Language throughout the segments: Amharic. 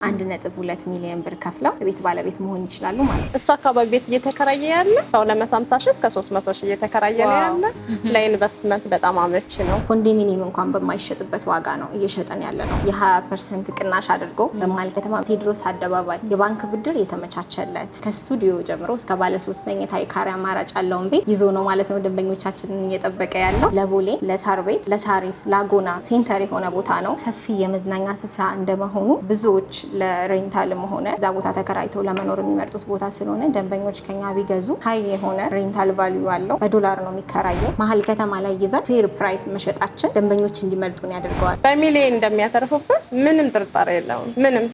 1.2 ሚሊዮን ብር ከፍለው ቤት ባለቤት መሆን ይችላሉ ማለት ነው። እሱ አካባቢ ቤት እየተከራየ ያለ ከ250 ሺህ እስከ 300 ሺህ እየተከራየ ያለ ለኢንቨስትመንት በጣም አመቺ ነው። ኮንዶሚኒየም እንኳን በማይሸጥበት ዋጋ ነው እየሸጠን ያለ ነው። የ20% ቅናሽ አድርጎ በመሀል ከተማ ቴዎድሮስ አደባባይ የባንክ ብድር የተመቻቸለት ከስቱዲዮ ጀምሮ እስከ ባለ 3 መኝታ የካሬ አማራጭ ያለውን ቤት ይዞ ነው ማለት ነው ደንበኞቻችንን እየጠበቀ ያለው። ለቦሌ፣ ለሳር ቤት፣ ለሳሪስ፣ ላጎና ሴንተር የሆነ ቦታ ነው። ሰፊ የመዝናኛ ስፍራ እንደመሆኑ ብዙዎች ለሬንታልም ሆነ እዛ ቦታ ተከራይተው ለመኖር የሚመርጡት ቦታ ስለሆነ ደንበኞች ከኛ ቢገዙ ሀይ የሆነ ሬንታል ቫልዩ አለው። በዶላር ነው የሚከራየው። መሀል ከተማ ላይ ይዘን ፌር ፕራይስ መሸጣችን ደንበኞች እንዲመርጡን ያደርገዋል። በሚሊዮን እንደሚያተርፉበት ምንም ጥርጣሬ የለውም። ምንም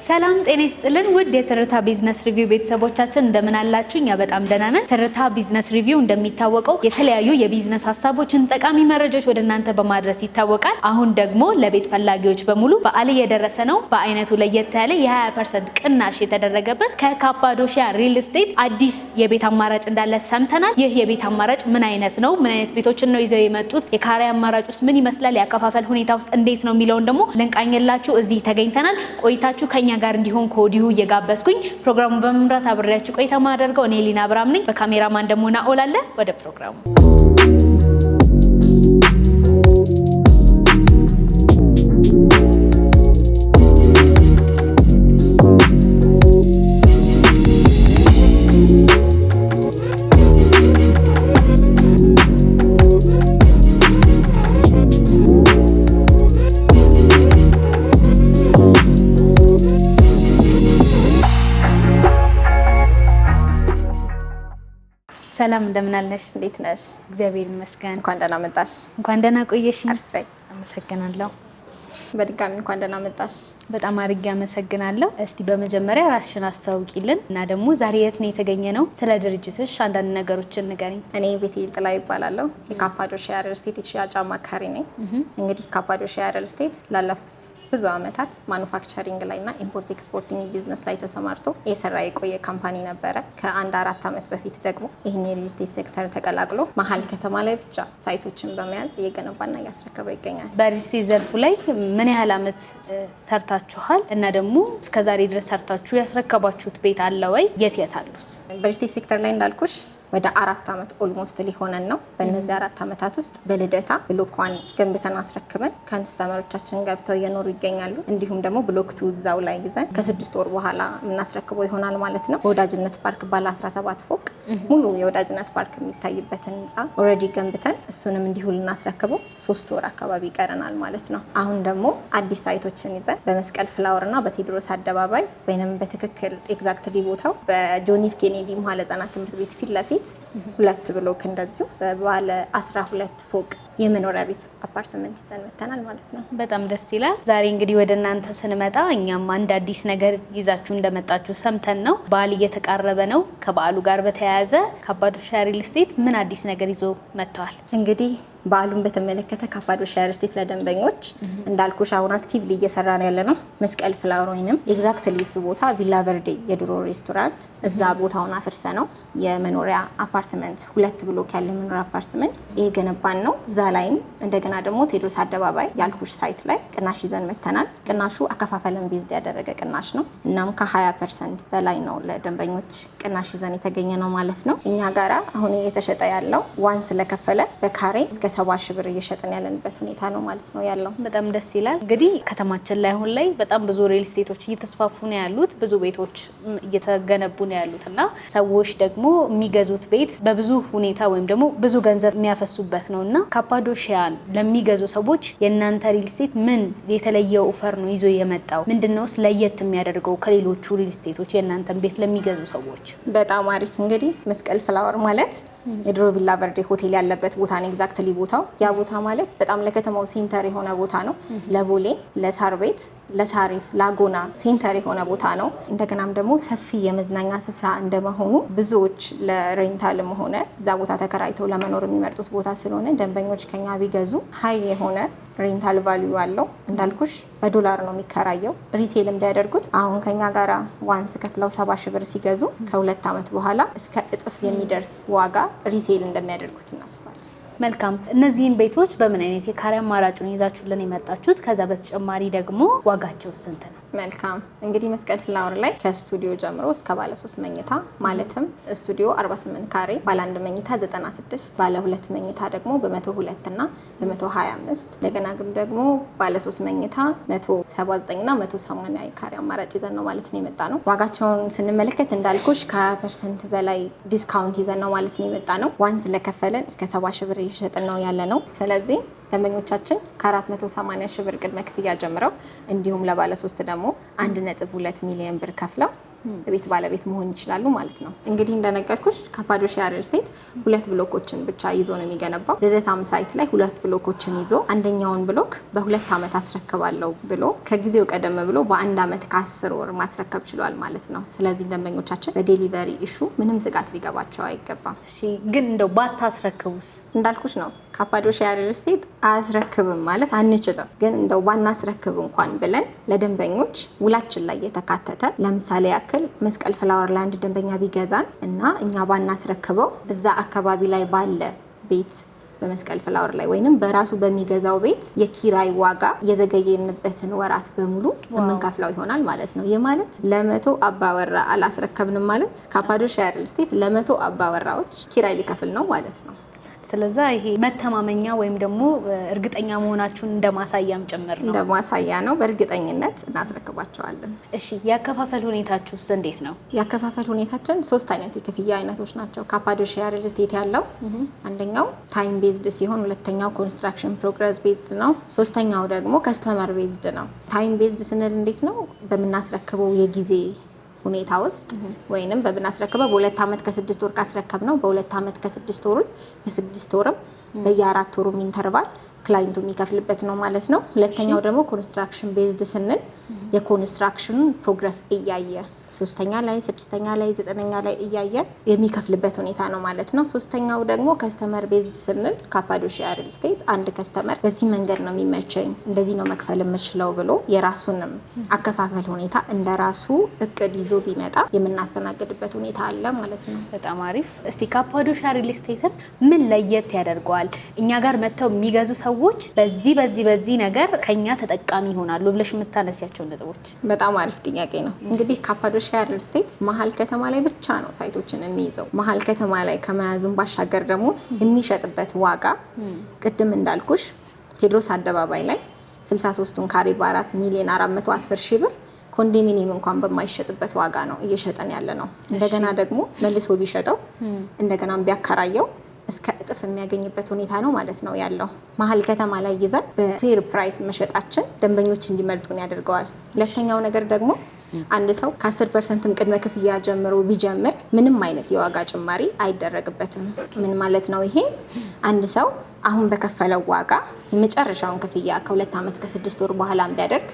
ሰላም ጤና ይስጥልን ውድ የትርታ ቢዝነስ ሪቪው ቤተሰቦቻችን እንደምን አላችሁ? እኛ በጣም ደህና ነን። ትርታ ቢዝነስ ሪቪው እንደሚታወቀው የተለያዩ የቢዝነስ ሀሳቦችን ጠቃሚ መረጃዎች ወደ እናንተ በማድረስ ይታወቃል። አሁን ደግሞ ለቤት ፈላጊዎች በሙሉ በዓል እየደረሰ ነው። በአይነቱ ለየት ያለ የ20% ቅናሽ የተደረገበት ከካፓዶሺያ ሪል ስቴት አዲስ የቤት አማራጭ እንዳለ ሰምተናል። ይህ የቤት አማራጭ ምን አይነት ነው? ምን አይነት ቤቶችን ነው ይዘው የመጡት? የካሬ አማራጭ ውስጥ ምን ይመስላል? ያከፋፈል ሁኔታ ውስጥ እንዴት ነው የሚለውን ደግሞ ልንቃኝላችሁ እዚህ ተገኝተናል። ቆይታችሁ ከኛ ጋር እንዲሆን ኮዲሁ እየጋበዝኩኝ ፕሮግራሙን በመምራት አብሬያችሁ ቆይታ ማደርገው እኔ ሊና አብራም ነኝ። በካሜራማን ደግሞ ናኦል አለ። ወደ ፕሮግራሙ ሰላም እንደምን አለሽ? እንዴት ነሽ? እግዚአብሔር ይመስገን። እንኳን ደህና መጣሽ። እንኳን ደህና ቆየሽ። አርፈይ አመሰግናለሁ። በድጋሚ እንኳን ደህና መጣሽ። በጣም አድርጌ አመሰግናለሁ። እስቲ በመጀመሪያ ራስሽን አስተዋውቂልን እና ደግሞ ዛሬ የት ነው የተገኘ ነው? ስለ ድርጅትሽ አንዳንድ ነገሮችን ንገሪኝ። እኔ ቤቴል ጥላ ይባላለሁ። የካፓዶሺያ ሪል ስቴት የሽያጭ አማካሪ ነኝ። እንግዲህ ካፓዶሺያ ሪል ስቴት ላለፉት ብዙ አመታት ማኑፋክቸሪንግ ላይና ኢምፖርት ኤክስፖርቲንግ ቢዝነስ ላይ ተሰማርቶ የሰራ የቆየ ካምፓኒ ነበረ። ከ4 አመት በፊት ደግሞ ይህን የሪል ስቴት ሴክተር ተቀላቅሎ መሀል ከተማ ላይ ብቻ ሳይቶችን በመያዝ እየገነባና እያስረከበ ይገኛል። በሪል ስቴት ዘርፉ ላይ ምን ያህል አመት ሰርታችኋል? እና ደግሞ እስከዛሬ ድረስ ሰርታችሁ ያስረከባችሁት ቤት አለ ወይ? የት የት አሉስ? በሪል ስቴት ሴክተር ላይ እንዳልኩሽ ወደ 4 አመት ኦልሞስት ሊሆነን ነው። በእነዚህ 4 አመታት ውስጥ በልደታ ብሎክ 1 ገንብተን አስረክበን ከስተመሮቻችን ገብተው እየኖሩ ይገኛሉ። እንዲሁም ደግሞ ብሎክ 2 እዛው ላይ ይዘን ከ6 ወር በኋላ የምናስረክበው ይሆናል ማለት ነው። በወዳጅነት ፓርክ ባለ 17 ፎቅ ሙሉ የወዳጅነት ፓርክ የሚታይበትን ህንፃ ኦልሬዲ ገንብተን እሱንም እንዲሁ ልናስረክበው 3 ወር አካባቢ ይቀረናል ማለት ነው። አሁን ደግሞ አዲስ ሳይቶችን ይዘን በመስቀል ፍላወር እና በቴዎድሮስ አደባባይ ወይንም በትክክል ኤግዛክትሊ ቦታው በጆን ኤፍ ኬኔዲ መዋዕለ ህጻናት ትምህርት ቤት ፊት ለፊት 2 ብሎክ እንደዚሁ ባለ 12 ፎቅ የመኖሪያ ቤት አፓርትመንት ይዘን መተናል ማለት ነው። በጣም ደስ ይላል። ዛሬ እንግዲህ ወደ እናንተ ስንመጣ እኛም አንድ አዲስ ነገር ይዛችሁ እንደመጣችሁ ሰምተን ነው። በዓል እየተቃረበ ነው። ከበዓሉ ጋር በተያያዘ ካፓዶሺያ ሪል ስቴት ምን አዲስ ነገር ይዞ መጥተዋል? እንግዲህ በዓሉን በተመለከተ ካፓዶሺያ ሪል ስቴት ለደንበኞች እንዳልኩሽ አሁን አክቲቭሊ እየሰራ ነው ያለ ነው። መስቀል ፍላወር ወይንም ኤግዛክትሊ እሱ ቦታ ቪላ ቨርዴ የድሮ ሬስቶራንት እዛ ቦታውን አፍርሰ ነው የመኖሪያ አፓርትመንት 2 ብሎክ ያለ መኖሪያ አፓርትመንት የገነባን ነው። እዛ ላይም እንደገና ደግሞ ቴዎድሮስ አደባባይ ያልኩሽ ሳይት ላይ ቅናሽ ይዘን መተናል። ቅናሹ አከፋፈለን ቤዝድ ያደረገ ቅናሽ ነው። እናም ከ20% በላይ ነው ለደንበኞች ቅናሽ ይዘን የተገኘ ነው ማለት ነው። እኛ ጋራ አሁን እየተሸጠ ያለው ዋን ስለከፈለ በካሬ እስከ 70 ሺህ ብር እየሸጠን ያለንበት ሁኔታ ነው ማለት ነው ያለው። በጣም ደስ ይላል። እንግዲህ ከተማችን ላይ አሁን ላይ በጣም ብዙ ሪል ስቴቶች እየተስፋፉ ነው ያሉት፣ ብዙ ቤቶች እየተገነቡ ነው ያሉት እና ሰዎች ደግሞ የሚገዙት ቤት በብዙ ሁኔታ ወይም ደግሞ ብዙ ገንዘብ የሚያፈሱበት ነውና ካፓዶሺያን ለሚገዙ ሰዎች የእናንተ ሪል ስቴት ምን የተለየ ኦፈር ነው ይዞ የመጣው? ምንድነውስ ለየት የሚያደርገው ከሌሎቹ ሪል ስቴቶች የእናንተን ቤት ለሚገዙ ሰዎች? በጣም አሪፍ። እንግዲህ መስቀል ፍላወር ማለት የድሮ ቪላ ቨርዴ ሆቴል ያለበት ቦታ ነው። ኤግዛክትሊ ቦታው ያ ቦታ ማለት በጣም ለከተማው ሴንተር የሆነ ቦታ ነው። ለቦሌ፣ ለሳር ቤት፣ ለሳሪስ፣ ላጎና ሴንተር የሆነ ቦታ ነው። እንደገናም ደግሞ ሰፊ የመዝናኛ ስፍራ እንደመሆኑ ብዙዎች ለሬንታልም ሆነ እዛ ቦታ ተከራይተው ለመኖር የሚመርጡት ቦታ ስለሆነ ደንበኞች ከኛ ቢገዙ ሀይ የሆነ ሬንታል ቫልዩ አለው። እንዳልኩሽ በዶላር ነው የሚከራየው። ሪሴልም ቢያደርጉት አሁን ከኛ ጋራ ዋንስ ከፍለው 70 ሺህ ብር ሲገዙ ከ2 አመት በኋላ እስከ እጥፍ የሚደርስ ዋጋ ሪሴል እንደሚያደርጉት እናስባለን። መልካም። እነዚህን ቤቶች በምን አይነት የካሬ አማራጭ ነው ይዛችሁልን የመጣችሁት? ከዛ በተጨማሪ ደግሞ ዋጋቸው ስንት ነው? መልካም እንግዲህ መስቀል ፍላወር ላይ ከስቱዲዮ ጀምሮ እስከ ባለ 3 መኝታ ማለትም ስቱዲዮ 48 ካሬ፣ ባለ 1 መኝታ 96፣ ባለ 2 መኝታ ደግሞ በ102 እና በ125 እንደገና ግን ደግሞ ባለ 3 መኝታ 179 እና 180 ካሬ አማራጭ ይዘን ነው ማለት ነው የመጣ ነው። ዋጋቸውን ስንመለከት እንዳልኩሽ ከ20% በላይ ዲስካውንት ይዘን ነው ማለት ነው የመጣ ነው። ዋንስ ለከፈለን እስከ 70 ሺህ ብር እየሸጥን ነው ያለ ነው። ስለዚህ ደንበኞቻችን ከ480 ሺህ ብር ቅድመ ክፍያ ጀምረው እንዲሁም ለባለ 3 ደግሞ 1.2 ሚሊዮን ብር ከፍለው ቤት ባለቤት መሆን ይችላሉ ማለት ነው። እንግዲህ እንደነገርኩሽ ካፓዶሺያ ሪል ስቴት 2 ብሎኮችን ብቻ ይዞ ነው የሚገነባው። ልደታም ሳይት ላይ 2 ብሎኮችን ይዞ አንደኛውን ብሎክ በ2 ዓመት አስረክባለሁ ብሎ ከጊዜው ቀደም ብሎ በ1 ዓመት ከ10 ወር ማስረከብ ችሏል ማለት ነው። ስለዚህ ደንበኞቻችን በዴሊቨሪ ኢሹ ምንም ስጋት ሊገባቸው አይገባም። እሺ፣ ግን እንደው ባታስረክቡስ? እንዳልኩሽ ነው ካፓዶሺያ ሪል ስቴት አያስረክብም ማለት አንችልም። ግን እንደው ባናስረክብ እንኳን ብለን ለደንበኞች ውላችን ላይ የተካተተ ለምሳሌ ያክል መስቀል ፍላወር ላይ አንድ ደንበኛ ቢገዛን እና እኛ ባናስረክበው እዛ አካባቢ ላይ ባለ ቤት በመስቀል ፍላወር ላይ ወይንም በራሱ በሚገዛው ቤት የኪራይ ዋጋ የዘገየንበትን ወራት በሙሉ የምንከፍለው ይሆናል ማለት ነው። ይህ ማለት ለ100 አባወራ አላስረከብንም ማለት ካፓዶሺያ ሪል ስቴት ለ100 አባወራዎች ኪራይ ሊከፍል ነው ማለት ነው። ስለዛ ይሄ መተማመኛ ወይም ደግሞ እርግጠኛ መሆናችሁን እንደማሳያም ጭምር ነው። እንደማሳያ ነው። በእርግጠኝነት እናስረክባቸዋለን። እሺ፣ ያከፋፈል ሁኔታችሁስ እንዴት ነው? ያከፋፈል ሁኔታችን 3 አይነት የክፍያ አይነቶች ናቸው ካፓዶሺያ ሪል ስቴት ያለው። አንደኛው ታይም ቤዝድ ሲሆን፣ ሁለተኛው ኮንስትራክሽን ፕሮግረስ ቤዝድ ነው፣ ሶስተኛው ደግሞ ከስተመር ቤዝድ ነው። ታይም ቤዝድ ስንል እንዴት ነው? በምናስረክበው የጊዜ ሁኔታ ውስጥ ወይንም በብናስረክበው በ2 ዓመት ከ6 ወር ካስረከብ ነው በ2 ዓመት ከ6 ወር ውስጥ በ6 ወርም በየ4 ወሩም ኢንተርቫል ክላይንቱ የሚከፍልበት ነው ማለት ነው። ሁለተኛው ደግሞ ኮንስትራክሽን ቤዝድ ስንል የኮንስትራክሽኑን ፕሮግረስ እያየ 3ኛ ላይ 6ኛ ላይ 9ኛ ላይ እያየ የሚከፍልበት ሁኔታ ነው ማለት ነው። ሶስተኛው ደግሞ ከስተመር ቤዝድ ስንል ካፓዶሺያ ሪል ስቴት አንድ ከስተመር በዚህ መንገድ ነው የሚመቸኝ እንደዚህ ነው መክፈል የምችለው ብሎ የራሱንም አከፋፈል ሁኔታ እንደራሱ እቅድ ይዞ ቢመጣ የምናስተናግድበት ሁኔታ አለ ማለት ነው። በጣም አሪፍ። እስቲ ካፓዶሺያ ሪል ስቴትን ምን ለየት ያደርገዋል? እኛ ጋር መጥተው የሚገዙ ሰዎች በዚህ ነገር ከኛ ተጠቃሚ ይሆናሉ ብለሽ የምታነሳቸው ነጥቦች? በጣም አሪፍ ጥያቄ ነው። እንግዲህ ካፓዶሺያ ሪል ስቴት መሀል ከተማ ላይ ብቻ ነው ሳይቶችን የሚይዘው። መሀል ከተማ ላይ ከመያዙን ባሻገር ደግሞ የሚሸጥበት ዋጋ ቅድም እንዳልኩሽ ቴዎድሮስ አደባባይ ላይ 63ቱን ካሬ በ4 ሚሊዮን 410 ሺህ ብር ኮንዶሚኒየም እንኳን በማይሸጥበት ዋጋ ነው እየሸጠን ያለ ነው። እንደገና ደግሞ መልሶ ቢሸጠው እንደገና ቢያከራየው እስከ እጥፍ የሚያገኝበት ሁኔታ ነው ማለት ነው ያለው። መሀል ከተማ ላይ ይዘን በፌር ፕራይስ መሸጣችን ደንበኞች እንዲመርጡን ያደርገዋል። ሁለተኛው ነገር ደግሞ አንድ ሰው ከ10% ቅድመ ክፍያ ጀምሮ ቢጀምር ምንም አይነት የዋጋ ጭማሪ አይደረግበትም። ምን ማለት ነው ይሄ? አንድ ሰው አሁን በከፈለው ዋጋ የመጨረሻውን ክፍያ ከ2 ዓመት ከ6 ወር በኋላ ቢያደርግ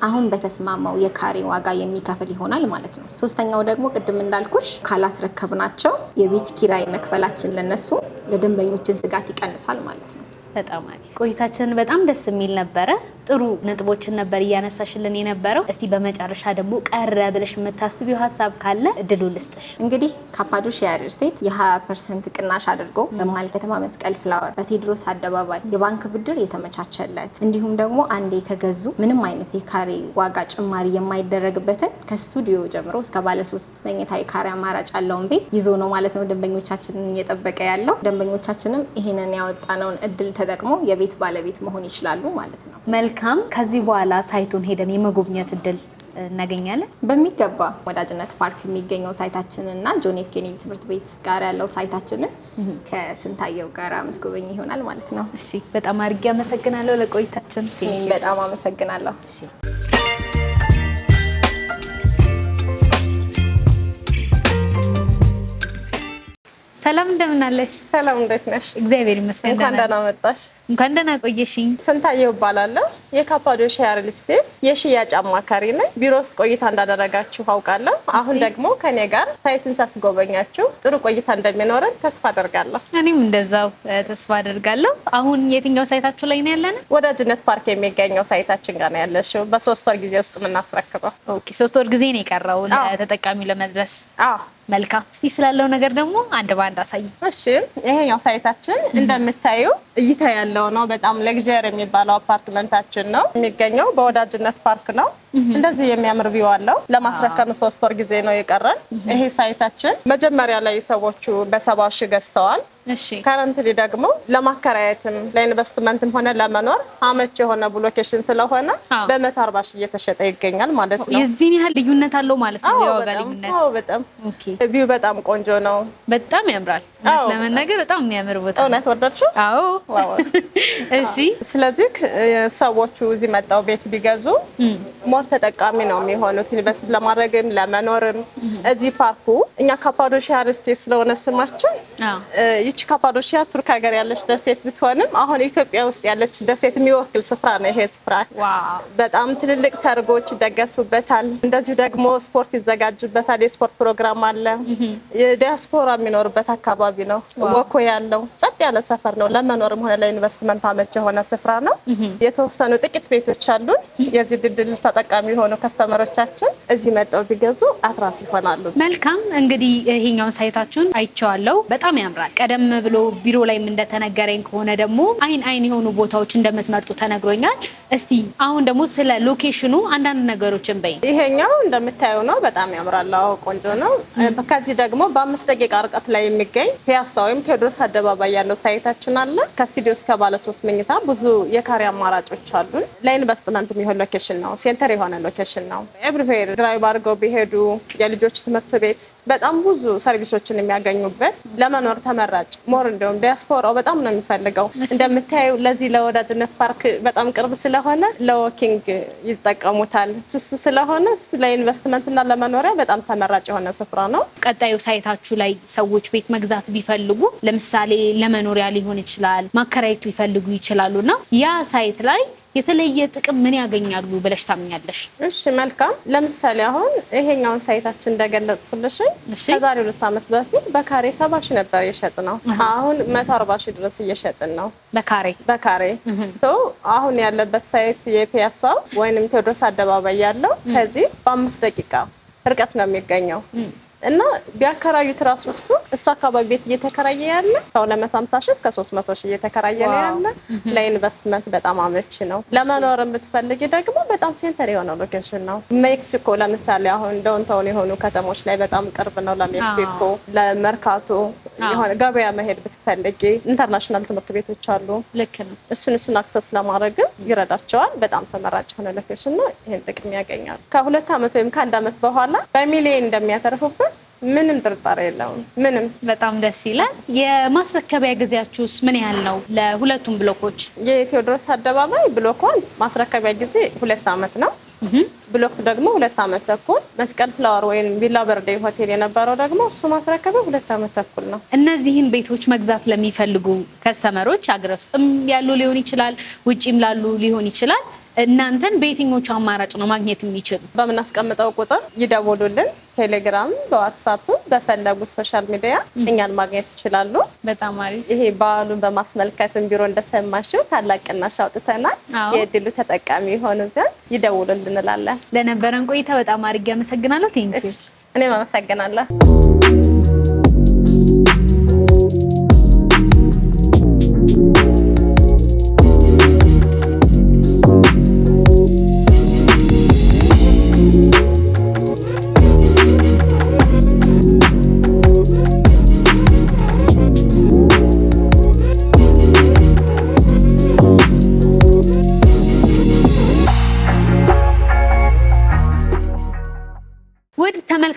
አሁን በተስማማው የካሬ ዋጋ የሚከፍል ይሆናል ማለት ነው። ሶስተኛው ደግሞ ቅድም እንዳልኩሽ ካላስረከብናቸው የቤት ኪራይ መክፈላችን ለነሱ ለደንበኞችን ስጋት ይቀንሳል ማለት ነው። በጣም አሪፍ። ቆይታችን በጣም ደስ የሚል ነበረ። ጥሩ ነጥቦችን ነበር እያነሳሽልን የነበረው። እስቲ በመጨረሻ ደግሞ ቀረ ብለሽ የምታስቢው ሀሳብ ካለ እድሉ ልስጥሽ። እንግዲህ ካፓዶሺያ ሪል ስቴት የ20% ቅናሽ አድርጎ በመሀል ከተማ መስቀል ፍላወር በቴዎድሮስ አደባባይ የባንክ ብድር የተመቻቸለት እንዲሁም ደግሞ አንዴ ከገዙ ምንም አይነት የካሬ ዋጋ ጭማሪ የማይደረግበትን ከስቱዲዮ ጀምሮ እስከ ባለ 3 መኝታ የካሬ አማራጭ ያለውን ቤት ይዞ ነው ማለት ነው ደንበኞቻችንን እየጠበቀ ያለው። ደንበኞቻችንም ይሄንን ያወጣነውን እድል ተጠቅሞ የቤት ባለቤት መሆን ይችላሉ ማለት ነው። መልካም። ከዚህ በኋላ ሳይቱን ሄደን የመጎብኘት እድል እናገኛለን? በሚገባ ወዳጅነት ፓርክ የሚገኘው ሳይታችንና ጆን ኤፍ ኬኔዲ ትምህርት ቤት ጋር ያለው ሳይታችንን ከስንታየው ጋር የምትጎበኝ ይሆናል ማለት ነው። እሺ፣ በጣም አድርጌ አመሰግናለሁ ለቆይታችን። በጣም አመሰግናለሁ። ሰላም እንደምን አለሽ? ሰላም እንዴት ነሽ? እግዚአብሔር ይመስገን። እንኳን ደህና መጣሽ። እንኳን ደህና ቆየሽኝ። ስንታየው እባላለሁ። የካፓዶሺያ ሪል ስቴት የሽያጭ አማካሪ ነኝ። ቢሮ ውስጥ ቆይታ እንዳደረጋችሁ አውቃለሁ። አሁን ደግሞ ከኔ ጋር ሳይቱን ሳስጎበኛችሁ ጥሩ ቆይታ እንደሚኖረን ተስፋ አደርጋለሁ። እኔም እንደዛው ተስፋ አደርጋለሁ። አሁን የትኛው ሳይታችሁ ላይ ነው ያለነው? ወዳጅነት ፓርክ የሚገኘው ሳይታችን ጋር ነው ያለሽው። በ3 ወር ጊዜ ውስጥ የምናስረክበው። ኦኬ 3 ወር ጊዜ ነው የቀረው ለተጠቃሚው ለመድረስ። መልካም። እስቲ ስላለው ነገር ደግሞ አንድ ባንድ አሳይ። እሺ ይሄኛው ሳይታችን እንደምታዩ እይታ ያለው ነው። በጣም ለግዠሪ የሚባለው አፓርትመንታችን ነው። የሚገኘው በወዳጅነት ፓርክ ነው። እንደዚህ የሚያምር ቪው አለው። ለማስረከም 3 ወር ጊዜ ነው የቀረን። ይሄ ሳይታችን መጀመሪያ ላይ ሰዎቹ በ70 ሺህ ገዝተዋል። እሺ ከረንትሊ ደግሞ ለማከራየትም ለኢንቨስትመንትም ሆነ ለመኖር አመች የሆነ ሎኬሽን ስለሆነ በ140 ሺህ እየተሸጠ ይገኛል ማለት ነው። የዚህን ያህል ልዩነት አለው ማለት ነው? የዋጋ ልዩነት? አዎ በጣም። ኦኬ ቪው በጣም ቆንጆ ነው። በጣም ያምራል። ለመናገር በጣም የሚያምር ቦታ። እውነት ወደድሽው? አዎ። እሺ ስለዚህ ሰዎቹ እዚህ መጣው ቤት ቢገዙ ሞር ተጠቃሚ ነው የሚሆኑት፣ ኢንቨስት ለማድረግም ለመኖርም። እዚህ ፓርኩ እኛ ካፓዶሺያ ሪል ስቴት ስለሆነ ስማችን ይቺ ካፓዶሺያ ቱርክ ሀገር ያለች ደሴት ብትሆንም አሁን ኢትዮጵያ ውስጥ ያለች ደሴት የሚወክል ስፍራ ነው ይሄ ስፍራ። በጣም ትልልቅ ሰርጎች ይደገሱበታል። እንደዚሁ ደግሞ ስፖርት ይዘጋጅበታል። የስፖርት ፕሮግራም አለ። የዲያስፖራ የሚኖርበት አካባቢ ነው። ወኮ ያለው ጸጥ ያለ ሰፈር ነው። ለመኖርም ሆነ ለኢንቨስትመንት አመች የሆነ ስፍራ ነው። የተወሰኑ ጥቂት ቤቶች አሉን። የዚህ ድል ተጠቃሚ የሆኑ ከስተመሮቻችን እዚህ መጥተው ቢገዙ አትራፊ ይሆናሉ። መልካም። እንግዲህ ይሄኛውን ሳይታችሁን አይቼዋለሁ። በጣም ያምራል። ቀደም ብሎ ቢሮ ላይም እንደተነገረኝ ከሆነ ደግሞ አይን የሆኑ ቦታዎች እንደምትመርጡ ተነግሮኛል። እስቲ አሁን ደግሞ ስለ ሎኬሽኑ አንዳንድ ነገሮችን በይ። ይሄኛው እንደምታየው ነው። በጣም ያምራል። ቆንጆ ነው። ከዚህ ደግሞ በ5 ደቂቃ ርቀት ላይ የሚገኝ ፒያሳ ወይም ቴዎድሮስ አደባባይ ያለው ሳይታችን አለ። ከስቱዲዮ እስከ ባለ 3 መኝታ ብዙ የካሬ አማራጮች አሉን። ለኢንቨስትመንት የሚሆን ሎኬሽን ነው። ሴንተር የሆነ ሎኬሽን ነው። ኤቭሪዌር ድራይቭ አድርገው ቢሄዱ የልጆች ትምህርት ቤት በጣም ብዙ ሰርቪሶችን የሚያገኙበት ለመኖር ተመራጭ ሞር እንደውም ዲያስፖራው በጣም ነው የሚፈልገው። እንደምታዩ ለዚህ ለወዳጅነት ፓርክ በጣም ቅርብ ስለሆነ ለዎኪንግ ይጠቀሙታል። እሱ ስለሆነ እሱ ለኢንቨስትመንት እና ለመኖሪያ በጣም ተመራጭ የሆነ ስፍራ ነው። ቀጣዩ ሳይታችሁ ላይ ሰዎች ቤት መግዛት ቢፈልጉ ለምሳሌ ለመኖሪያ ሊሆን ይችላል፣ ማከራየት ሊፈልጉ ይችላሉና ያ ሳይት ላይ የተለየ ጥቅም ምን ያገኛሉ ብለሽ ታምኛለሽ? እሺ መልካም። ለምሳሌ አሁን ይሄኛውን ሳይታችን እንደገለጽኩልሽ ከዛሬ 2 ዓመት በፊት በካሬ 70 ሺህ ነበር የሸጥነው። አሁን 140 ሺህ ድረስ እየሸጥን ነው በካሬ። አሁን ያለበት ሳይት የፒያሳው ወይንም ቴዎድሮስ አደባባይ ያለው ከዚህ በ5 ደቂቃ ርቀት ነው የሚገኘው እና ቢያከራዩት ራሱ እሱ አካባቢ ቤት እየተከራየ ያለ ከ250 ሺህ እስከ 300 ሺህ እየተከራየ ነው ያለ። ለኢንቨስትመንት በጣም አመች ነው። ለመኖር የምትፈልጊ ደግሞ በጣም ሴንተር የሆነ ሎኬሽን ነው። ሜክሲኮ ለምሳሌ አሁን ዳውንታውን የሆኑ ከተሞች ላይ በጣም ቅርብ ነው ለሜክሲኮ፣ ለመርካቶ የሆነ ገበያ መሄድ ብትፈልጊ ኢንተርናሽናል ትምህርት ቤቶች አሉ። ልክ ነው። እሱን አክሰስ ለማድረግ ይረዳቸዋል። በጣም ተመራጭ የሆነ ሎኬሽን ነው። ይሄን ጥቅም ያገኛሉ። ከ2 ዓመት ወይም ከ1 ዓመት በኋላ በሚሊዮን እንደሚያተርፉበት ምንም ጥርጣሬ የለውም። ምንም። በጣም ደስ ይላል። የማስረከቢያ ጊዜያችሁስ ምን ያህል ነው ለሁለቱም ብሎኮች? የቴዎድሮስ አደባባይ ብሎክ 1 ማስረከቢያ ጊዜ 2 ዓመት ነው። ብሎክ 2 ደግሞ 2 ዓመት ተኩል። መስቀል ፍላወር ወይም ቪላ በርዴ ሆቴል የነበረው ደግሞ እሱ ማስረከቢያ 2 ዓመት ተኩል ነው። እነዚህን ቤቶች መግዛት ለሚፈልጉ ከስተመሮች አገር ውስጥም ያሉ ሊሆን ይችላል፣ ውጪም ላሉ ሊሆን ይችላል፣ እናንተን በየትኞቹ አማራጭ ነው ማግኘት የሚችሉ? በምናስቀምጠው ቁጥር ይደውሉልን። ቴሌግራም፣ በዋትስአፕ በፈለጉት ሶሻል ሚዲያ እኛን ማግኘት ይችላሉ። በጣም አሪፍ። ይሄ በዓሉን በማስመልከትም ቢሮ እንደሰማሽው ታላቅ ቅናሽ አውጥተናል። የእድሉ ተጠቃሚ የሆኑ ዘንድ ይደውሉልን እንላለን። ለነበረን ቆይታ በጣም አድርጌ አመሰግናለሁ። ቴንኪ። እኔም አመሰግናለሁ።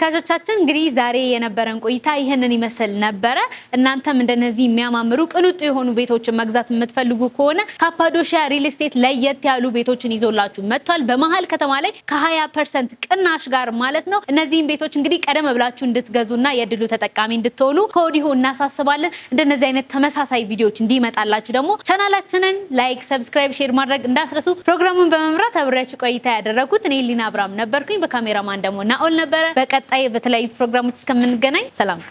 ተመልካቾቻችን እንግዲህ ዛሬ የነበረን ቆይታ ይሄንን ይመስል ነበረ። እናንተም እንደነዚህ የሚያማምሩ ቅንጡ የሆኑ ቤቶችን መግዛት የምትፈልጉ ከሆነ ካፓዶሺያ ሪል ስቴት ለየት ያሉ ቤቶችን ይዞላችሁ መጥቷል። በመሃል ከተማ ላይ ከ20% ቅናሽ ጋር ማለት ነው። እነዚህን ቤቶች እንግዲህ ቀደም ብላችሁ እንድትገዙና የድሉ ተጠቃሚ እንድትሆኑ ከወዲሁ እናሳስባለን። እንደነዚህ አይነት ተመሳሳይ ቪዲዮዎች እንዲመጣላችሁ ደግሞ ቻናላችንን ላይክ፣ ሰብስክራይብ፣ ሼር ማድረግ እንዳትረሱ። ፕሮግራሙን በመምራት አብሬያችሁ ቆይታ ያደረኩት እኔ ሊና አብራም ነበርኩኝ። በካሜራማን ደግሞ ናኦል ነበረ። በቀጣይ በተለያዩ ፕሮግራሞች እስከምንገናኝ ሰላም።